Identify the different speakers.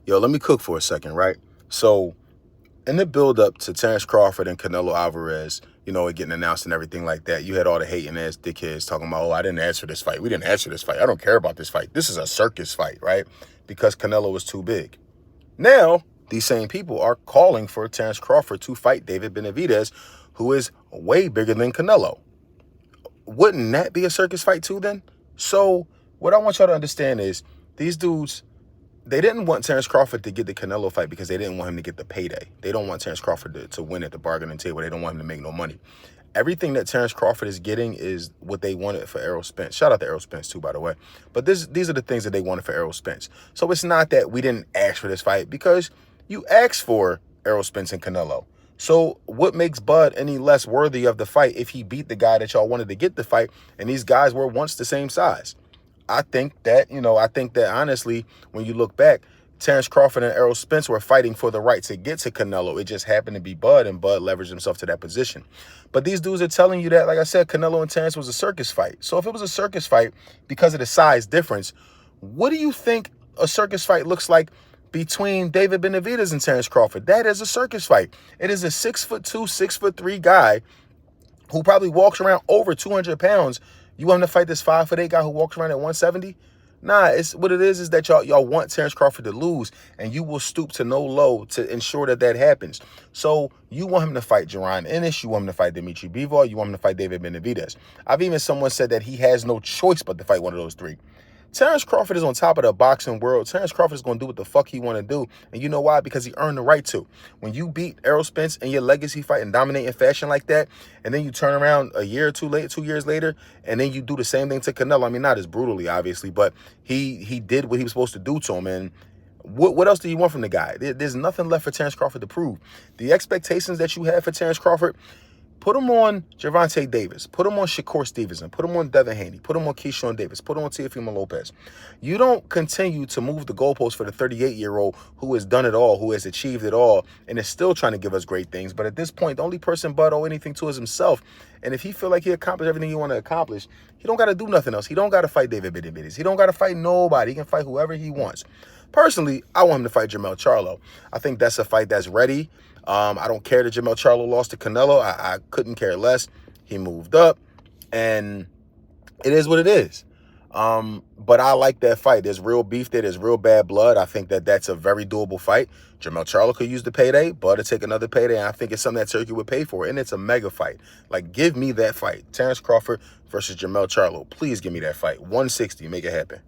Speaker 1: Yo, let me cook for a second, right? So, in the build up to Terrence Crawford and Canelo Alvarez, it getting announced and everything like that, you had all the hating ass dickheads talking about, oh, I didn't ask for this fight. We didn't ask for this fight. I don't care about this fight. This is a circus fight, right? Because Canelo was too big. Now, these same people are calling for Terrence Crawford to fight David Benavidez, who is way bigger than Canelo. Wouldn't that be a circus fight too then? So, what I want y'all to understand is these dudes, they didn't want Terrence Crawford to get the Canelo fight because they didn't want him to get the payday. They don't want Terrence Crawford to win at the bargaining table. They don't want him to make no money. Everything that Terrence Crawford is getting is what they wanted for Errol Spence. Shout out to Errol Spence too, by the way. But these are the things that they wanted for Errol Spence. So it's not that we didn't ask for this fight because you asked for Errol Spence and Canelo. So what makes Bud any less worthy of the fight if he beat the guy that y'all wanted to get the fight and these guys were once the same size? I think that honestly, when you look back, Terrence Crawford and Errol Spence were fighting for the right to get to Canelo. It just happened to be Bud, and Bud leveraged himself to that position. But these dudes are telling you that, like I said, Canelo and Terrence was a circus fight. So if it was a circus fight because of the size difference, what do you think a circus fight looks like between David Benavidez and Terrence Crawford? That is a circus fight. It is a 6'2", 6'3" guy who probably walks around over 200 pounds. You want him to fight this 5'8" guy who walks around at 170? Nah, it's what it is that y'all want Terrence Crawford to lose, and you will stoop to no low to ensure that happens. So you want him to fight Jaron Ennis, you want him to fight Dimitri Bivol, you want him to fight David Benavidez. I've even someone said that he has no choice but to fight one of those three. Terrence Crawford is on top of the boxing world. Terrence Crawford is going to do what the fuck he want to do. And you know why? Because he earned the right to. When you beat Errol Spence in your legacy fight and dominate in fashion like that, and then you turn around a year or 2 years later, and then you do the same thing to Canelo. I mean, not as brutally, obviously, but he did what he was supposed to do to him. And what else do you want from the guy? There's nothing left for Terrence Crawford to prove. The expectations that you have for Terrence Crawford, put him on Gervonta Davis. Put him on Shakur Stevenson. Put him on Devin Haney. Put him on Keyshawn Davis. Put him on Teofimo Lopez. You don't continue to move the goalposts for the 38-year-old who has done it all, who has achieved it all, and is still trying to give us great things. But at this point, the only person Bud owe anything to is himself. And if he feel like he accomplished everything he want to accomplish, he don't got to do nothing else. He don't got to fight David Benavidez. He don't got to fight nobody. He can fight whoever he wants. Personally, I want him to fight Jermell Charlo. I think that's a fight that's ready. I don't care that Jermell Charlo lost to Canelo. I couldn't care less. He moved up, and it is what it is. But I like that fight. There's real beef there. There's real bad blood. I think that's a very doable fight. Jermell Charlo could use the payday. Bud to take another payday, and I think it's something that Turkey would pay for, and it's a mega fight. Like, give me that fight. Terrence Crawford versus Jermell Charlo. Please give me that fight. 160. Make it happen.